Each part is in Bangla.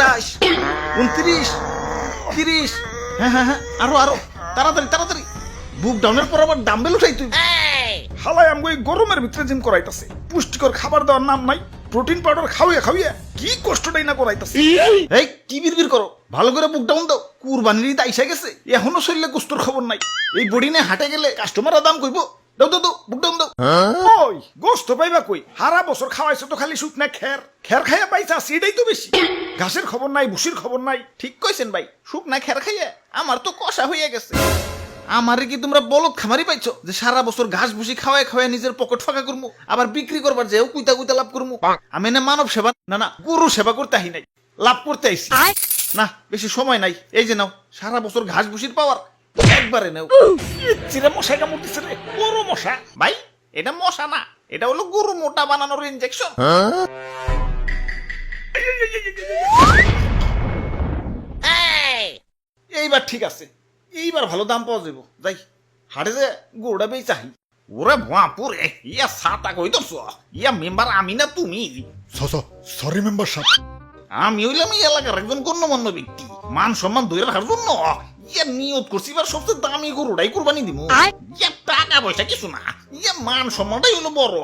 28, 29, 30। হ্যাঁ হ্যাঁ হ্যাঁ, আরো আরো, তাড়াতাড়ি তাড়াতাড়ি। বুক ডাউনের পর আবার ডাম্বেল উঠাই তুই। হালাই আমগো এই গরমের ভিতরে জিম করাইতাছে, পুষ্টিকর খাবার দেওয়ার নাম নাই, প্রোটিন পাউডার খাওয়াইয়া খাওয়াইয়া কি কষ্টটাই না করাইতাছে। এই কি বিড়বিড় করো, ভালো করে বুক ডাউন দাও। কুরবানির ঈদ আইসা গেছে, এখনো শরীরে গোস্তর খবর নাই। এই বডি নিয়ে হাটে গেলে কাস্টমাররা দাম কইব। দাও দাও দাও, বুক ডাউন দাও। ওই গোস্ত পাইবা কই? হারা বছর খাওয়াইছো তো খালি শুকনা খের, খের খাইয়া পাইছা সেটাই তো বেশি। ঘাসের খবর নাই, ভুসির খবর নাই। ঠিক কইছেন ভাই, শুকনা খের খাইয়া আমার তো কষা হইয়া গেছে। আমারে কি তোমরা বলদ খামারি পাইছো যে সারা বছর ঘাস ভুসি খাওয়ায় খাওয়ায় নিজের পকেট ফাঁকা করবো, আবার বিক্রি করবার যেও কুইতা কুইতা লাভ করবো? আমি না মানব সেবা না গরু সেবা করতে আহি নাই, লাভ করতে আইছি। না বেশি সময় নাই, এই যে নাও সারা বছর ঘাস ভুসির পাওয়ার, একবারে নাও। চিরে মশাই কামড় দিছে রে, বড় মশা। ভাই এটা মশা না, এটা হলো গরু মোটা বানানোর ইনজেকশন। এইবার ঠিক আছে, এইবার ভালো দাম পাওয়া যাবো। যাই হাটে যে গরুটা বেই চাহি। ওরে ভুয়াপুরে, ইয়া সাতা কই দছ, ইয়া মেম্বার আমি না তুমি? সরি মেম্বার সাহেব। আমি হইলাম এই এলাকার একজন গণ্যমান্য ব্যক্তি, মান সম্মান ধরে রাখার জন্য ইয়া নিয়ত করছি এবার সবচেয়ে দামি গরুটাই কুরবানি দিব। ইয়া টাকা পয়সা কিছু না, ইয়া মান সম্মানটাই হলো বড়।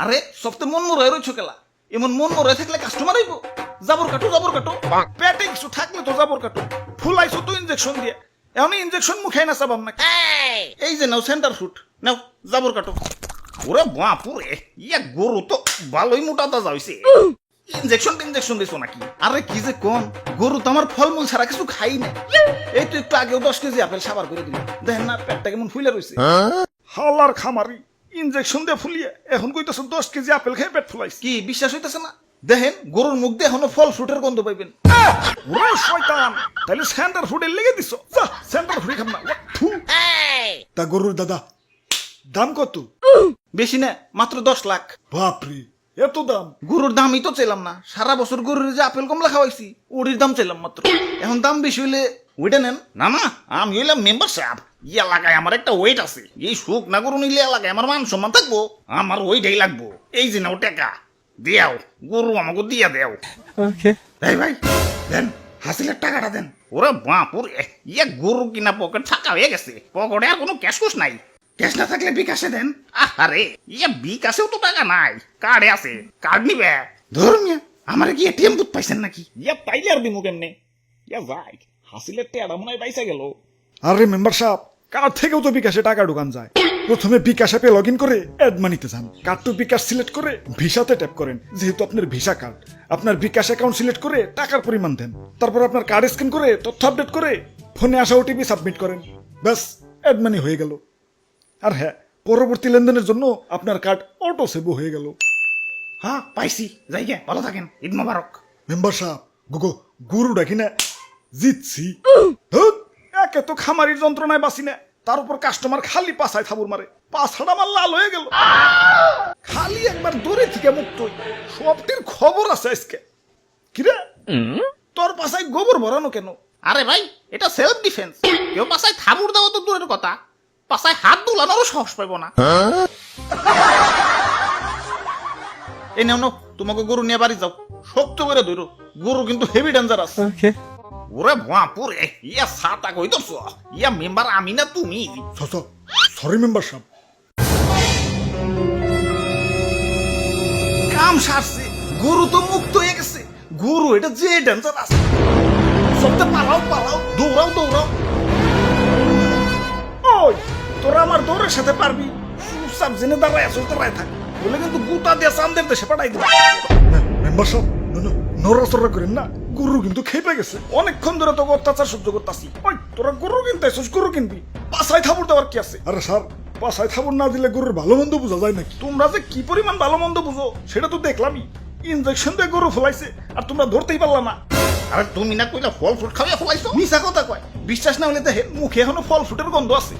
আরে সবচেয়ে মন মরাই রয়েছে খেলা, এমন মন মরাই থাকলে কাস্টমার আইব। জাবর কাটো জাবর কাটো, পেটে কিছু থাকলে তো জাবর কাটো। ফুলাইছো তো ইনজেকশন দিয়ে, এখন ইনজেকশন মুখে না চাবাম না। এই যে নাও সেন্টার ফুট, নাও জাবর কাটো। ওরে বাপুরে, ইয়া গরু তো ভালোই মোটা তাজা হইছে। ইনজেকশন দিছো নাকি? আরে কি যে কোন, গরু তো আমার ফলমূল ছাড়া কিছু খাই না। এই তো একটু আগেও 10 কেজি আপেল সাবার করে দিল, দেখেন না পেটটা কেমন ফুলে রয়েছে। হালার খামারি, ইনজেকশন দিয়ে ফুলিয়ে এখন কইতেছো 10 কেজি আপেল খেয়ে পেট ফুলাইছে। কি বিশ্বাস হইতেছে না? দেখেন গরুর মুখ দিয়ে এখনো ফল ফ্রুটের গন্ধ পাইবেন। ওরে শয়তান, তাহলে সেন্টার ফুডের লেগে দিছো। যা সেন্টার ফুডই খাম না। থু। তা গরুর দাদা দাম কত? বেশি না, মাত্র 10 লাখ। বাপরে, এত দাম? গরুর দামই তো চাইলাম না, সারা বছর গরুর যে আপেল কমলা খাওয়াইছি ওটির দাম চাইলাম মাত্র। এখন দাম বেশি হইলে ওইটা নেন। না না, আমি হইলাম মেম্বার সাহেব, এই এলাকায় আমার একটা ওয়েট আছে। এই সুখ না গরু নিলে এলাকায় আমার মান সম্মান থাকবো, আমার ওইটাই লাগবো। এই যে নাও টাকা দেও, গরু আমাকে দিয়া দেও। এই ভাই দেন, হাসিলের টাকাটা দেন। ওরে বাপুরে, ইয়া গরু কিনা পকেট ফাঁকা হয়ে গেছে, পকেটে আর কোনো ক্যাশ কুশ নাই। ক্যাশ না থাকলে বিকাশে দেন। আরে ইয়া বিকাশেও তো টাকা নাই, কার্ডে আছে, কার্ড নিবে। ধরুন আমার কি এটিএম বুথ পাইছেন নাকি? ইয়া পাইলে আর দিমু কেমনে? ইয়া ভাই হাসিলের টেয়াটা মনে হয় পাইসা গেল। আরে মেম্বার সাহেব, কার্ড থেকেও তো বিকাশে টাকা ঢুকান যায়। প্রথমে বিকাশ অ্যাপে লগ ইন করে অ্যাড মানিতে যান, কার্ড টু বিকাশ সিলেক্ট করে ভিসাতে ট্যাপ করেন। যেহেতু আপনার ভিসা কার্ড, আপনার বিকাশ অ্যাকাউন্ট সিলেক্ট করে টাকার পরিমাণ দেন। তারপর আপনার কার্ড স্ক্যান করে তথ্য আপডেট করে ফোনে আসা ওটিপি সাবমিট করেন। ব্যাস, অ্যাড মানি হয়ে গেল। আর হ্যাঁ, পরবর্তী লেনদেনের জন্য আপনার কার্ড অটো সেভও হয়ে গেল। হ্যাঁ পাইছি, যাই গে, ভালো থাকেন, ঈদ মোবারক। মেম্বার সাহেব, গরু ডাকি না জিতছি। একে তো খামারির যন্ত্রণায় বাঁচি না, তার উপর কাস্টমার খালি পাছায় থাবুর মারে, পাছাটা আমার লাল হয়ে গেল। খালি একবার দূরে থেকে মুক্ত হই, সবটির খবর আছে আজকে। কিরে তোর পাছায় গোবর ভরানো কেন? আরে ভাই এটা সেলফ ডিফেন্স, কেউ পাছায় থাবুর দেওয়া তো দূরের কথা, পাছায় হাত দুলানোরও সাহস পাইব না। এই নেও নাও, তোমাকে গরু নিয়ে বাড়ি যাও, শক্ত করে ধরো, গরু কিন্তু হেভি ডেঞ্জারাস। ওরে বাপুরে, ইয়া সাতা কই দছ, ইয়া মেম্বার আমি না তুমি? সরি মেম্বার সাহেব। কাম সারছে, গরু তো মুক্ত হয়ে গেছে। গরু এটা যে ডেঞ্জারাস, সবটা পালাও পালাও, দৌড়াও দৌড়াও। ওই তোরা আমার দৌড়ের সাথে পারবি? চুপচাপ জেনে দাঁড়ায় আসল দাঁড়ায় থাক, বলে কিন্তু গুতা দিয়ে চান্দের দেশে পাঠাই দিবি। মেম্বার সাহেব নড়াচড়া করেন না, গরু কিন্তু খেপে গেছে। অনেকক্ষণ ধরে তোকে অত্যাচার সহ্য করতেছি। ওই তোরা গরু কিনতে আসছিস, গরু কিনবি, পাছায় থাবুর দেওয়ার কি আছে? আরে স্যার, পাছায় থাবুর না দিলে গরুর ভালো মন্দ বোঝা যায় নাকি? তোমরা যে কি পরিমাণ ভালো মন্দ বুঝো সেটা তো দেখলামই। ইনজেকশন দিয়ে গরু ফলাইছে আর তোমরা ধরতেই পারলা না। আরে তুমি না কইলা ফল ফ্রুট খাওয়া ফলাইছো? মিছা কথা কয়, বিশ্বাস না হলে দেখে মুখে এখনো ফল ফ্রুটের গন্ধ আছে।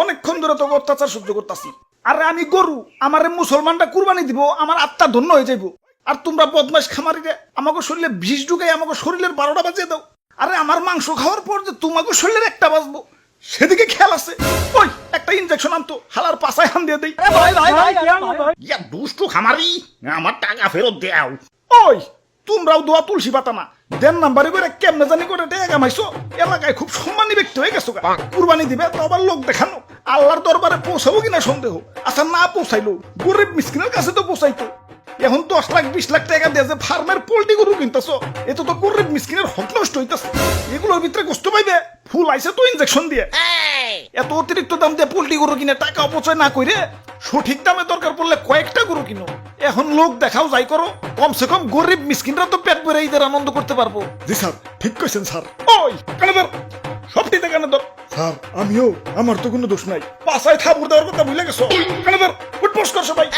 অনেকক্ষণ ধরে তোকে অত্যাচার সহ্য করতেছি। আরে আমি গরু, আমারে মুসলমানরা কুরবানি দিব, আমার আত্মা ধন্য হয়ে যাইব। আর তোমরা বদমাশ খামারিরে আমাকে শরীরে বিষ ঢুকাই আমাকে শরীরের 12টা বাজিয়ে দাও। আরে আমার মাংস খাওয়ার পর যে তোমাকে শরীরের একটা বাজবো সেদিকে খেয়াল আছে। ওই একটা ইনজেকশন আনতো, হালার পাছায় হান দিয়ে দেই। ইয়া দুষ্টু খামারি, আমার টাকা ফেরত দেও। ওই তোমরাও দোয়া তুলসী পাতা না, দেন নাম্বারে করে কেমনে জানি করে টাকা কামাইছো, এলাকায় খুব সম্মানী ব্যক্তি হয়ে গেছো। কুরবানি দিবে তো আবার লোক দেখানো, আল্লাহর দরবারে পৌঁছাবো কিনা সন্দেহ। আচ্ছা না পৌঁছাইলো, গরিব মিসকিনের কাছে তো পৌঁছাইতো। এখন 10 লাখ 20 লাখ টাকা দিয়ে যে ফার্মের পোল্ট্রি গরু কিনতেছ, এত তো গরিব মিসকিনের হক নষ্ট হইতেছে। এগুলোর ভিতরে কষ্ট পাইবে, ফুল আইছে তো ইনজেকশন দিয়ে। এত অতিরিক্ত দাম দিয়ে পোল্ট্রি গরু কিনে টাকা অপচয় না করে সঠিক দামে দরকার পড়লে কয়েকটা গরু কিনো। এখন লোক দেখাও যাই করো, কমসে কম গরিব মিসকিনরা তো পেট ভরে ঈদের আনন্দ করতে পারবো। জি স্যার, ঠিক কইছেন স্যার। ওই কানে ধর, সবটিতে কানে ধর। স্যার আমিও, আমার তো কোনো দোষ নাই। পাছায় থাপুর দেওয়ার কথা ভুলে গেছো। কানে ধর, উঠবোস কর সবাই।